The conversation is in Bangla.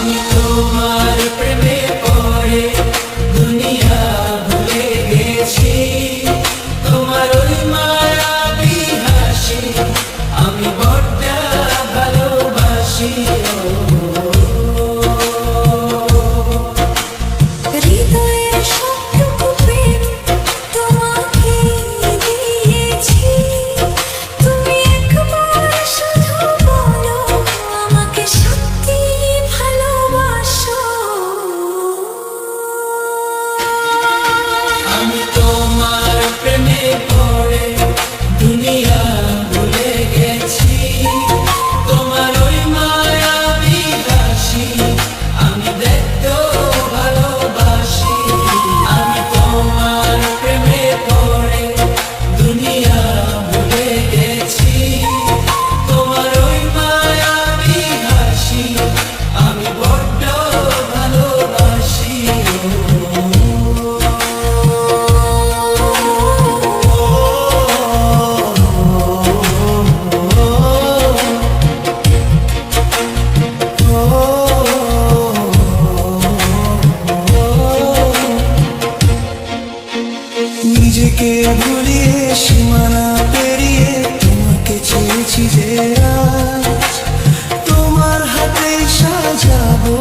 আমি তোমার প্রেমে পড়ে দুনিয়া ভুলে গেছি, তোমার ওই মায়াবী হাসি আমি বড্ড ভালোবাসি। হৃদয়ের সবটুকু প্রেম তোমাকে দিয়েছি, তুমি একবার শুধু বলো আমাকে সত্যি ভালোবাসো। আমি তোমার প্রেমে পড়ে দুনিয়া ভুলে গেছি, তোমার ওই মায়াবী হাসি আমি দেখতেও ভালোবাসি। আমি তোমার প্রেমে পড়ে দুনিয়া ভুলে গেছি, তোমার ওই মায়াবী হাসি আমি বড্ড ভালোবাসি। নিজেকে ভুলিয়ে সীমানা পেরিয়ে তোমাকে চেয়েছি যে আজ তোমার হাতে সাজাবো